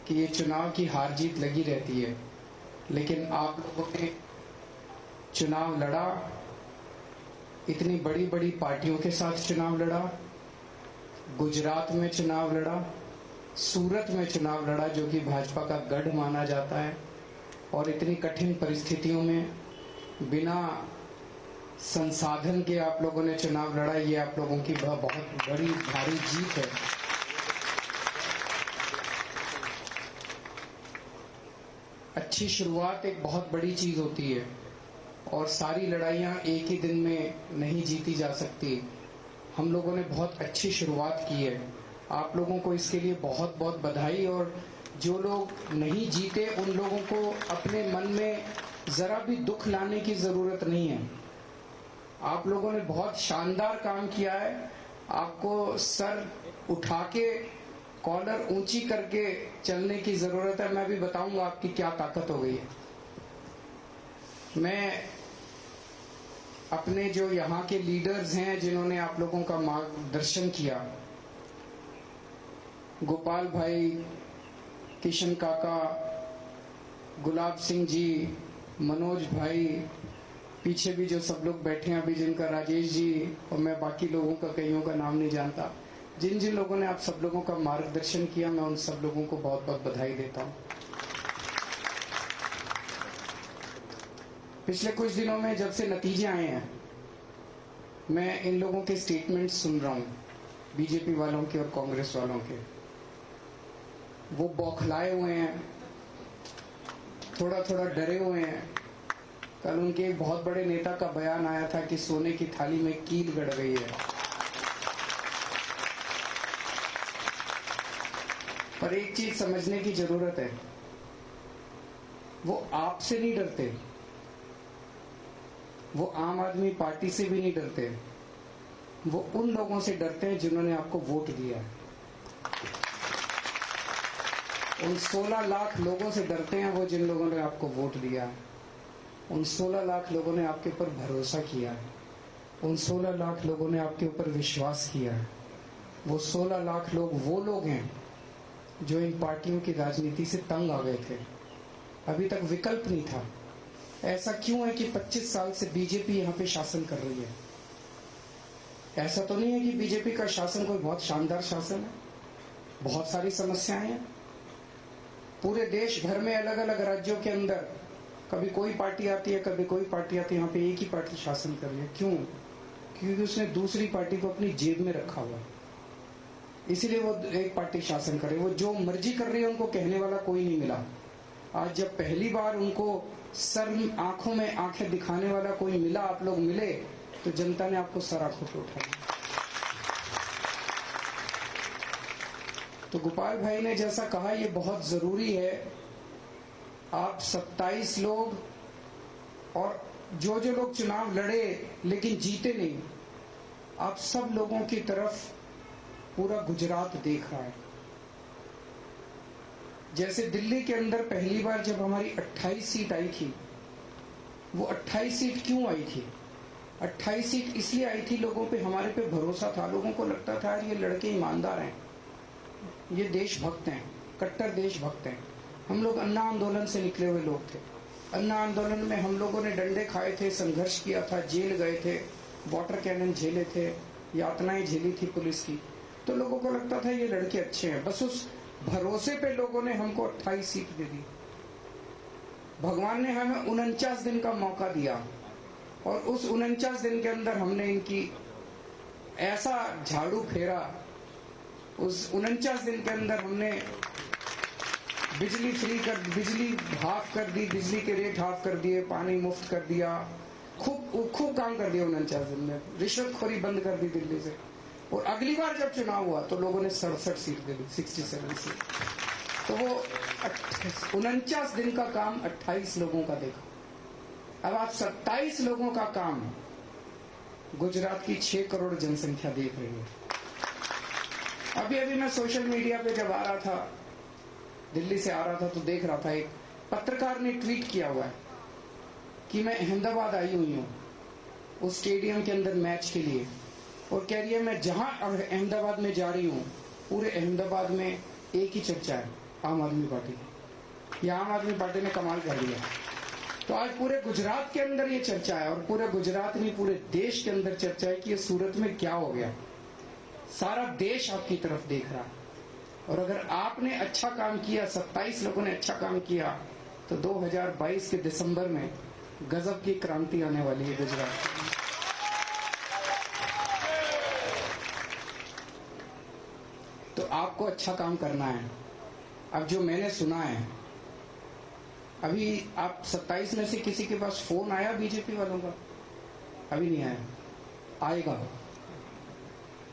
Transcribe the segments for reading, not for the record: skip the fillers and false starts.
कि ये चुनाव की हार जीत लगी रहती है, लेकिन आप लोगों ने चुनाव लड़ा, इतनी बड़ी बड़ी पार्टियों के साथ चुनाव लड़ा, गुजरात में चुनाव लड़ा, सूरत में चुनाव लड़ा जो कि भाजपा का गढ़ माना जाता है, और इतनी कठिन परिस्थितियों में बिना संसाधन के आप लोगों ने चुनाव लड़ा। ये आप लोगों की बहुत बड़ी भारी जीत है। अच्छी शुरुआत एक बहुत बड़ी चीज होती है, और सारी लड़ाइयां एक ही दिन में नहीं जीती जा सकती। हम लोगों ने बहुत अच्छी शुरुआत की है, आप लोगों को इसके लिए बहुत बहुत बधाई। और जो लोग नहीं जीते उन लोगों को अपने मन में जरा भी दुख लाने की जरूरत नहीं है। आप लोगों ने बहुत शानदार काम किया है, आपको सर उठा के कॉलर ऊंची करके चलने की जरूरत है। मैं भी बताऊंगा आपकी क्या ताकत हो गई है। मैं अपने जो यहाँ के लीडर्स हैं जिन्होंने आप लोगों का मार्गदर्शन किया, गोपाल भाई, किशन काका, गुलाब सिंह जी, मनोज भाई, पीछे भी जो सब लोग बैठे हैं अभी, जिनका राजेश जी, और मैं बाकी लोगों का कईयों का नाम नहीं जानता, जिन जिन लोगों ने आप सब लोगों का मार्गदर्शन किया, मैं उन सब लोगों को बहुत बहुत बधाई देता हूं। पिछले कुछ दिनों में जब से नतीजे आए हैं, मैं इन लोगों के स्टेटमेंट्स सुन रहा हूं, बीजेपी वालों के और कांग्रेस वालों के। वो बौखलाए हुए हैं, थोड़ा थोड़ा डरे हुए हैं। कल उनके एक बहुत बड़े नेता का बयान आया था कि सोने की थाली में कील गड़ गई है। पर एक चीज समझने की जरूरत है, वो आपसे नहीं डरते, वो आम आदमी पार्टी से भी नहीं डरते, वो उन लोगों से डरते हैं जिन्होंने आपको वोट दिया है। उन 16 लाख लोगों से डरते हैं वो जिन लोगों ने आपको वोट दिया है। उन 16 लाख लोगों ने आपके ऊपर भरोसा किया है, उन 16 लाख लोगों ने आपके ऊपर विश्वास किया है। वो 16 लाख लोग वो लोग हैं जो इन पार्टियों की राजनीति से तंग आ गए थे। अभी तक विकल्प नहीं था। ऐसा क्यों है कि 25 साल से बीजेपी यहाँ पे शासन कर रही है? ऐसा तो नहीं है कि बीजेपी का शासन कोई बहुत शानदार शासन है। बहुत सारी समस्याएं हैं पूरे देश भर में, अलग अलग राज्यों के अंदर। कभी कोई पार्टी आती है, कभी कोई पार्टी आती है, यहाँ पे एक ही पार्टी शासन कर रही है। क्यों? क्योंकि उसने दूसरी पार्टी को अपनी जेब में रखा हुआ, इसीलिए वो एक पार्टी शासन कर रही है। वो जो मर्जी कर रही है, उनको कहने वाला कोई नहीं मिला। आज जब पहली बार उनको सर आंखों में आंखें दिखाने वाला कोई मिला, आप लोग मिले, तो जनता ने आपको सर आंखों पे उठाया। तो गोपाल भाई ने जैसा कहा, ये बहुत जरूरी है। आप 27 लोग, और जो जो लोग चुनाव लड़े लेकिन जीते नहीं, आप सब लोगों की तरफ पूरा गुजरात देख रहा है। जैसे दिल्ली के अंदर पहली बार जब हमारी 28 सीट आई थी, वो 28 सीट क्यों आई थी? 28 सीट इसलिए आई थी, लोगों पे, हमारे पे भरोसा था। लोगों को लगता था ये लड़के ईमानदार हैं, ये देशभक्त हैं, कट्टर देशभक्त हैं। हम लोग अन्ना आंदोलन से निकले हुए लोग थे। अन्ना आंदोलन में हम लोगों ने डंडे खाए थे, संघर्ष किया था, जेल गए थे, वाटर कैनन झेले थे, यातनाएं झेली थी पुलिस की। तो लोगों को लगता था ये लड़के अच्छे हैं। बस उस भरोसे पे लोगों ने हमको 28 सीट दे दी। भगवान ने हमें 49 दिन का मौका दिया, और उस 49 दिन के अंदर हमने इनकी ऐसा झाड़ू फेरा। उस 49 दिन के अंदर हमने बिजली फ्री कर, बिजली हाफ कर दी, बिजली के रेट हाफ कर दिए, पानी मुफ्त कर दिया, खूब काम कर दिया 49 दिन में। रिश्वतखोरी बंद कर दी दिल्ली से। और अगली बार जब चुनाव हुआ तो लोगों ने 67 सीट दे दी, 67 सीट। तो वो 49 दिन का काम 28 लोगों का देखा। अब आप 27 लोगों का काम गुजरात की 6 करोड़ जनसंख्या देख रही है। अभी अभी मैं सोशल मीडिया पे जब आ रहा था, दिल्ली से आ रहा था, तो देख रहा था, एक पत्रकार ने ट्वीट किया हुआ है कि मैं अहमदाबाद आई हुई हूँ उस स्टेडियम के अंदर मैच के लिए, और कह रही है मैं जहां अहमदाबाद में जा रही हूँ, पूरे अहमदाबाद में एक ही चर्चा है, आम आदमी पार्टी। ये आम आदमी पार्टी ने कमाल कर दिया। तो आज पूरे गुजरात के अंदर ये चर्चा है, और पूरे गुजरात नहीं पूरे देश के अंदर चर्चा है कि ये सूरत में क्या हो गया। सारा देश आपकी तरफ देख रहा है। और अगर आपने अच्छा काम किया, 27 लोगों ने अच्छा काम किया, तो 2022 के दिसंबर में गजब की क्रांति आने वाली है गुजरात में। तो आपको अच्छा काम करना है। अब जो मैंने सुना है, अभी आप 27 में से किसी के पास फोन आया बीजेपी वालों का? अभी नहीं आया, आएगा।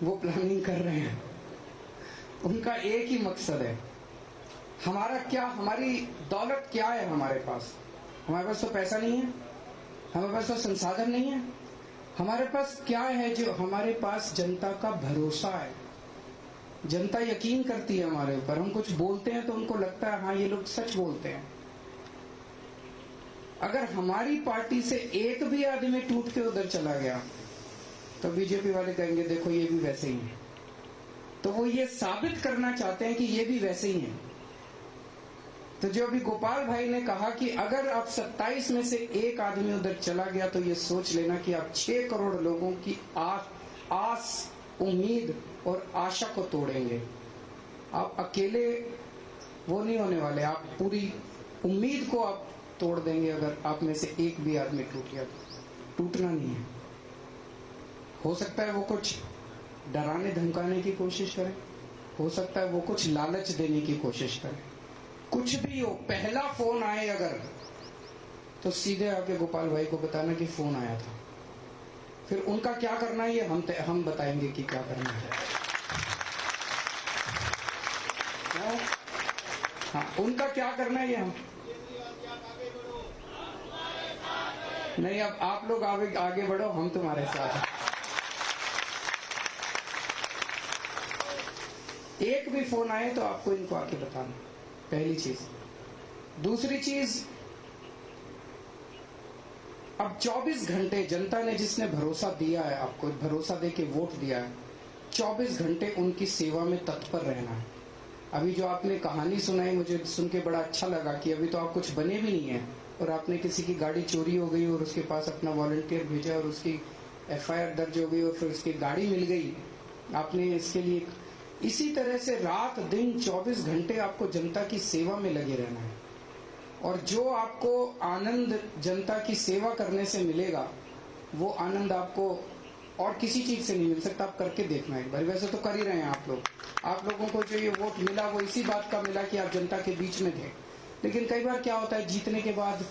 वो प्लानिंग कर रहे हैं। उनका एक ही मकसद है, हमारा क्या, हमारी दौलत क्या है हमारे पास? हमारे पास तो पैसा नहीं है, हमारे पास तो संसाधन नहीं है। हमारे पास क्या है? जो हमारे पास जनता का भरोसा है। जनता यकीन करती है हमारे ऊपर। हम कुछ बोलते हैं तो उनको लगता है हाँ ये लोग सच बोलते हैं। अगर हमारी पार्टी से एक भी आदमी टूट के उधर चला गया तो बीजेपी वाले कहेंगे देखो ये भी वैसे ही है। तो वो ये साबित करना चाहते हैं कि ये भी वैसे ही है। तो जो अभी गोपाल भाई ने कहा कि अगर आप 27 में से एक आदमी उधर चला गया तो ये सोच लेना कि आप 6 करोड़ लोगों की आस, उम्मीद और आशा को तोड़ेंगे। आप अकेले वो नहीं होने वाले, आप पूरी उम्मीद को आप तोड़ देंगे। अगर आप में से एक भी आदमी टूट गया तो टूटना नहीं है। हो सकता है वो कुछ डराने धमकाने की कोशिश करे, हो सकता है वो कुछ लालच देने की कोशिश करे, कुछ भी हो। पहला फोन आए अगर, तो सीधे आके गोपाल भाई को बताना कि फोन आया था। फिर उनका क्या करना है ये हम बताएंगे कि क्या करना है। हाँ, उनका क्या करना है ये हम नहीं। अब आप लोग आगे बढ़ो, हम तुम्हारे साथ हैं। एक भी फोन आए तो आपको इनको आके बताना, पहली चीज। दूसरी चीज, अब 24 घंटे जनता ने जिसने भरोसा दिया है, आपको भरोसा दे के वोट दिया है, 24 घंटे उनकी सेवा में तत्पर रहना है। अभी जो आपने कहानी सुनाई मुझे सुन के बड़ा अच्छा लगा कि अभी तो आप कुछ बने भी नहीं है और आपने किसी की गाड़ी चोरी हो गई और उसके पास अपना वॉलंटियर भेजा और उसकी FIR दर्ज हो गई और फिर उसकी गाड़ी मिल गई। आपने इसके लिए इसी तरह से रात दिन 24 घंटे आपको जनता की सेवा में लगे रहना है। और जो आपको आनंद जनता की सेवा करने से मिलेगा वो आनंद आपको और किसी चीज से नहीं मिल सकता। आप करके देखना एक बार। वैसे तो कर ही रहे हैं आप लोग। आप लोगों को जो ये वोट मिला वो इसी बात का मिला कि आप जनता के बीच में थे। लेकिन कई बार क्या होता है, जीतने के बाद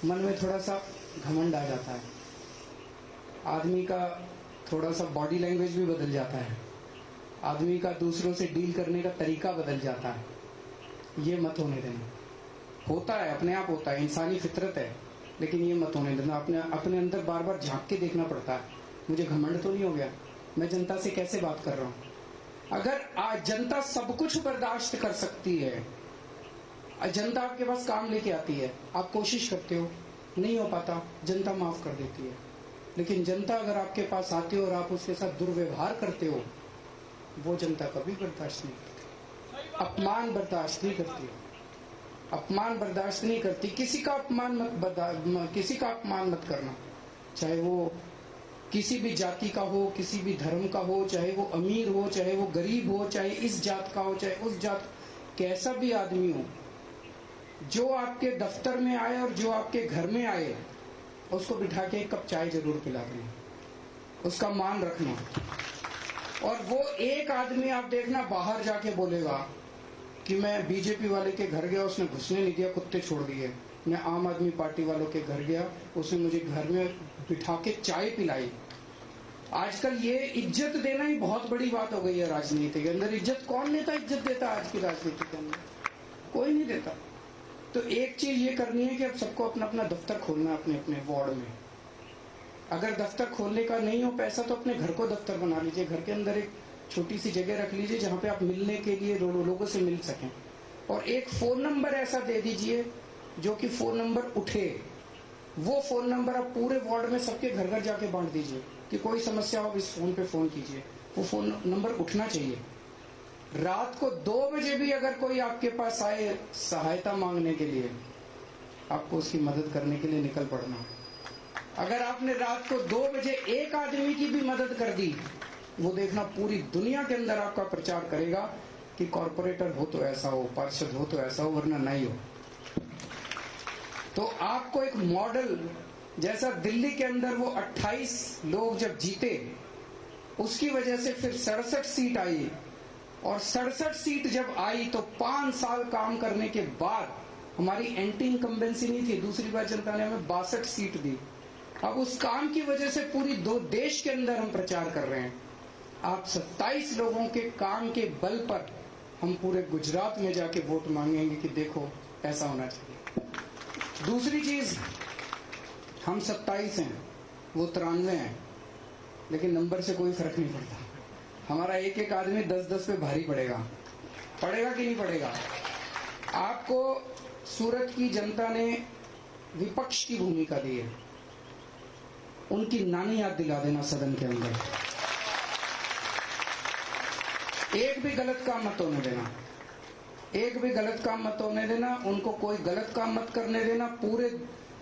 मन में थोड़ा सा घमंड आ जाता है, आदमी का थोड़ा सा बॉडी लैंग्वेज भी बदल जाता है, आदमी का दूसरों से डील करने का तरीका बदल जाता है। ये मत होने देना। होता है, अपने आप होता है, इंसानी फितरत है, लेकिन ये मत होने देना। अपने अंदर बार बार झांक के देखना पड़ता है, मुझे घमंड तो नहीं हो गया, मैं जनता से कैसे बात कर रहा हूँ। अगर आज जनता सब कुछ बर्दाश्त कर सकती है, जनता आपके पास काम लेके आती है, आप कोशिश करते हो, नहीं हो पाता, जनता माफ कर देती है। लेकिन जनता अगर आपके पास आती हो और आप उसके साथ दुर्व्यवहार करते हो, वो जनता कभी बर्दाश्त नहीं करती। अपमान बर्दाश्त नहीं करती, अपमान बर्दाश्त नहीं करती। किसी का अपमान मत करना, चाहे वो किसी भी जाति का हो, किसी भी धर्म का हो, चाहे वो अमीर हो, चाहे वो गरीब हो, चाहे इस जात का हो, चाहे उस जात, कैसा भी आदमी हो, जो आपके दफ्तर में आए और जो आपके घर में आए, उसको बिठा के एक कप चाय जरूर पिला देना, उसका मान रखना। और वो एक आदमी आप देखना बाहर जाके बोलेगा कि मैं बीजेपी वाले के घर गया, उसने घुसने नहीं दिया, कुत्ते छोड़ दिए। मैं आम आदमी पार्टी वालों के घर गया, उसने मुझे घर में बिठा के चाय पिलाई। आजकल ये इज्जत देना ही बहुत बड़ी बात हो गई है राजनीति के अंदर। इज्जत कौन लेता, इज्जत देता आज की राजनीति के अंदर? कोई नहीं देता। तो एक चीज ये करनी है कि अब सबको अपना अपना दफ्तर खोलना है अपने अपने वार्ड में। अगर दफ्तर खोलने का नहीं हो पैसा तो अपने घर को दफ्तर बना लीजिए, घर के अंदर एक छोटी सी जगह रख लीजिए जहां पे आप मिलने के लिए लोगों से मिल सकें। और एक फोन नंबर ऐसा दे दीजिए जो कि फोन नंबर उठे। वो फोन नंबर आप पूरे वार्ड में सबके घर घर जाके बांट दीजिए कि कोई समस्या हो इस फोन पे फोन कीजिए। वो फोन नंबर उठना चाहिए। रात को 2 बजे भी अगर कोई आपके पास आए सहायता मांगने के लिए, आपको उसकी मदद करने के लिए निकल पड़ना। अगर आपने रात को 2 बजे एक आदमी की भी मदद कर दी, वो देखना पूरी दुनिया के अंदर आपका प्रचार करेगा कि कॉर्पोरेटर हो तो ऐसा हो, पार्षद हो तो ऐसा हो, वरना नहीं हो। तो आपको एक मॉडल, जैसा दिल्ली के अंदर वो 28 लोग जब जीते, उसकी वजह से फिर 67 सीट आई, और 67 सीट जब आई तो 5 साल काम करने के बाद हमारी एंटी इनकम्बेंसी नहीं थी, दूसरी बार जनता ने हमें 62 सीट दी। अब उस काम की वजह से पूरी 2 देश के अंदर हम प्रचार कर रहे हैं। आप 27 लोगों के काम के बल पर हम पूरे गुजरात में जाके वोट मांगेंगे कि देखो ऐसा होना चाहिए। दूसरी चीज, हम 27 हैं, वो 93 हैं, लेकिन नंबर से कोई फर्क नहीं पड़ता। हमारा एक एक आदमी 10-10 पे भारी पड़ेगा कि नहीं पड़ेगा? आपको सूरत की जनता ने विपक्ष की भूमिका दी है, उनकी नानी याद दिला देना सदन के अंदर। एक भी गलत काम मत होने देना, एक भी गलत काम मत होने देना, उनको कोई गलत काम मत करने देना। पूरे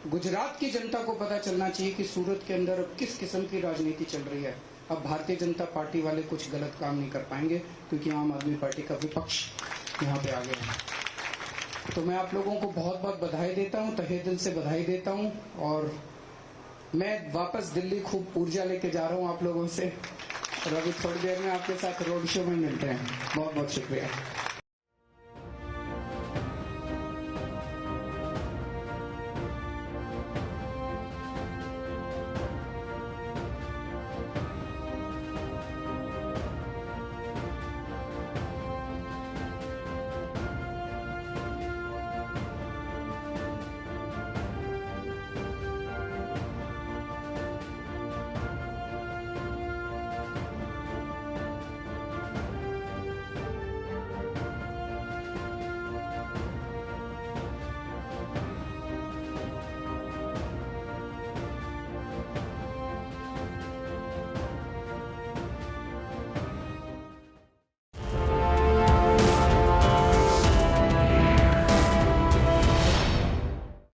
गुजरात की जनता को पता चलना चाहिए कि सूरत के अंदर अब किस किस्म की राजनीति चल रही है। अब भारतीय जनता पार्टी वाले कुछ गलत काम नहीं कर पाएंगे, क्योंकि आम आदमी पार्टी का विपक्ष यहाँ पे आ गया है। तो मैं आप लोगों को बहुत बहुत बधाई देता हूँ, तहे दिल से बधाई देता हूँ, और मैं वापस दिल्ली खूब ऊर्जा लेके जा रहा हूँ आप लोगों से, और अभी थोड़ी देर में आपके साथ रोड शो में मिलते हैं। बहुत बहुत शुक्रिया।